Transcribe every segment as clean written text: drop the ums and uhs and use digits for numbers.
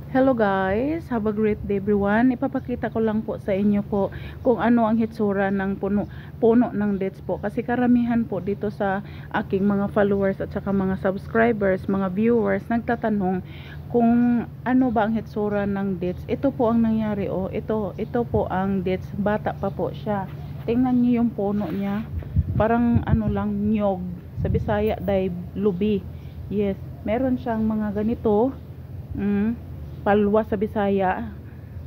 Hello guys, have a great day everyone. Ipapakita ko lang po sa inyo po kung ano ang hitsura ng puno ng dates po. Kasi karamihan po dito sa aking mga followers at saka mga subscribers, mga viewers, nagtatanong kung ano ba ang hitsura ng dates. Ito po ang nangyari oh. Ito po ang dates. Bata pa po siya. Tingnan niyo yung puno niya. Parang ano lang, nyog. Sa Bisaya, dai lubi. Yes, meron siyang mga ganito. Palwa sa Bisaya,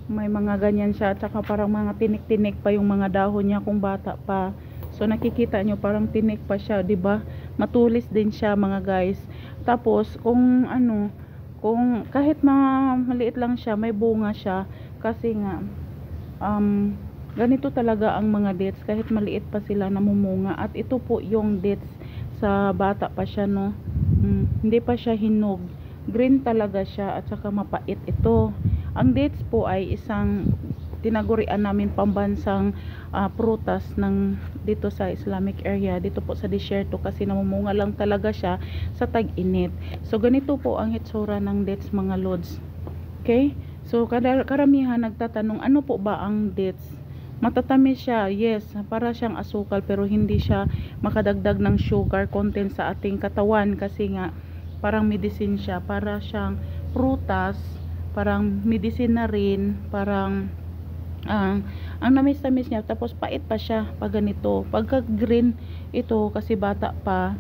may mga ganyan siya, tsaka parang mga tinik-tinik pa yung mga dahon niya kung bata pa. So nakikita nyo parang tinik pa siya, 'di ba? Matulis din siya mga guys. Tapos kung ano, kung kahit maliit lang siya, may bunga siya kasi nga ganito talaga ang mga dates, kahit maliit pa sila namumunga. At ito po yung dates sa bata pa siya, no. Hindi pa siya hinog, green talaga siya at saka mapait ito. Ang dates po ay isang tinagurian namin pambansang prutas ng dito sa Islamic area, dito po sa disyerto, kasi namumunga lang talaga siya sa tag-init. So ganito po ang hitsura ng dates mga lods. Okay? So karamihan nagtatanong, ano po ba ang dates? Matatamis siya, yes, para siyang asukal, pero hindi siya makadagdag ng sugar content sa ating katawan kasi nga parang medicine siya, para siyang prutas, parang medicine na rin, parang ang namis-tamis niya, tapos pait pa siya pag ganito. Pagka green ito kasi bata pa,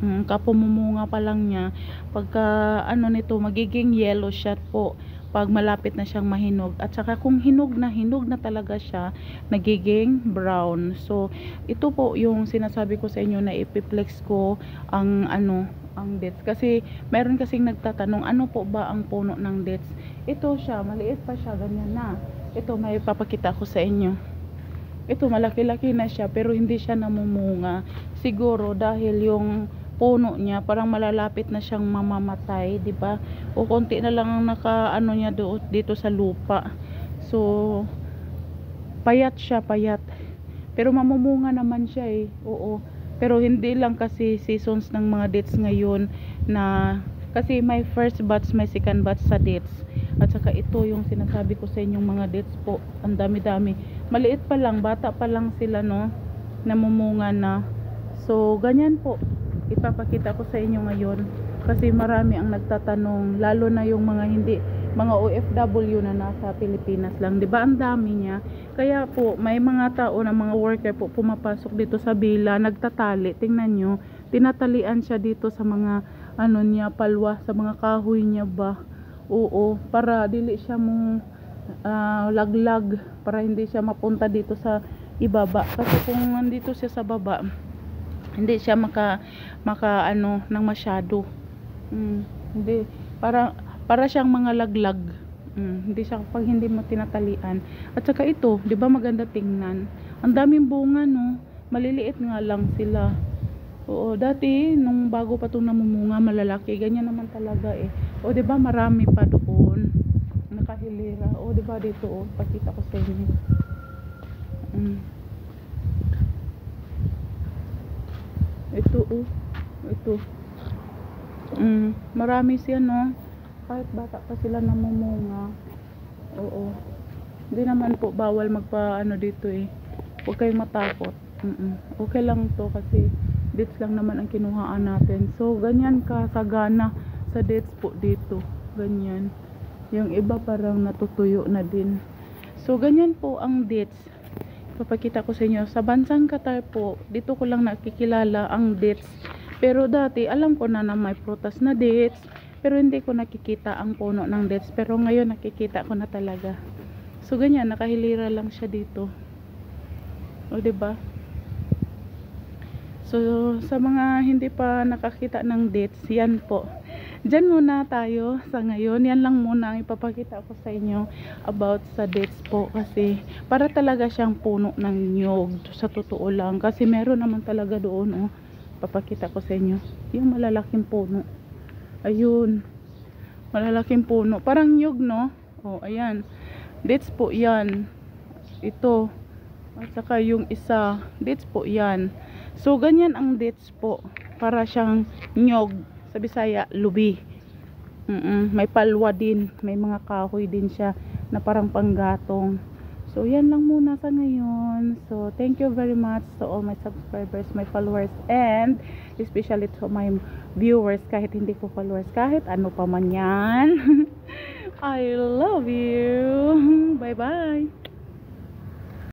kapumumunga pa lang niya, pagka ano nito magiging yellow siya po pag malapit na siyang mahinog. At saka kung hinog na talaga siya, nagiging brown. So ito po yung sinasabi ko sa inyo na ipiplex ko ang ano, ang dates, kasi meron kasing nagtatanong ano po ba ang puno ng dates. Ito siya, maliit pa siya, ganyan na. Ito may papakita ko sa inyo. Ito malaki-laki na siya pero hindi siya namumunga. Siguro dahil yung puno niya parang malalapit na siyang mamamatay, di ba? O konti na lang ang nakaano niya dito sa lupa. So payat siya, payat. Pero mamumunga naman siya eh. Oo. Pero hindi lang kasi seasons ng mga dates ngayon, na kasi may first batch, may second batch sa dates. At saka ito yung sinasabi ko sa inyong mga dates po. Ang dami-dami. Maliit pa lang, bata pa lang sila, no? Namumunga na. So ganyan po ipapakita ko sa inyo ngayon, kasi marami ang nagtatanong, lalo na yung mga OFW na nasa Pilipinas lang, 'di ba? Ang dami niya. Kaya po may mga tao na mga worker po pumapasok dito sa bila, nagtatali. Tingnan nyo, tinatalian siya dito sa mga ano niya, palwa, sa mga kahoy niya ba. Oo, para dili siya mong laglag, para hindi siya mapunta dito sa ibaba. Kasi kung nandito siya sa baba, hindi siya maka ano nang masyado. Hindi, para siyang mga laglag. Hindi siya pag hindi mo tinatalian. At saka ito, 'di ba maganda tingnan? Ang daming bunga, no. Maliliit nga lang sila. Oo, dati nung bago pa 'tong namumunga, malalaki, ganyan naman talaga eh. O 'di ba marami pa doon nakahilera. O 'di ba dito, oh, pakita ko sa inyo. Ito oh, ito. Marami siya, no. Kahit bata pa sila namumunga. Oo. Hindi naman po bawal magpa-ano dito eh. Huwag kayong matakot. Okay lang to kasi dates lang naman ang kinuhaan natin. So ganyan ka sagana sa dates po dito. Ganyan. Yung iba parang natutuyo na din. So ganyan po ang dates. Papakita ko sa inyo. Sa bansang Qatar po, dito ko lang nakikilala ang dates. Pero dati alam ko na may prutas na dates, pero hindi ko nakikita ang puno ng dates. Pero ngayon nakikita ko na talaga. So ganyan, nakahilira lang siya dito. O 'di ba? So sa mga hindi pa nakakita ng dates, yan po. Diyan muna tayo sa ngayon. Yan lang muna ang ipapakita ko sa inyo about sa dates po, kasi para talaga siyang puno ng nyog sa totoo lang, kasi meron naman talaga doon, oh. Papakita ko sa inyo yung malalaking puno. Ayun, malalaking puno, parang nyog, no? Oh, ayan, dates po yan. Ito, at saka yung isa, dates po yan. So ganyan ang dates po, para siyang nyog, sa Bisaya lubi. May palwa din, may mga kahoy din siya na parang panggatong. So yan lang muna sa ngayon. So thank you very much to all my subscribers, my followers, and especially to my viewers kahit hindi ko followers, kahit ano pa man yan. I love you. Bye bye.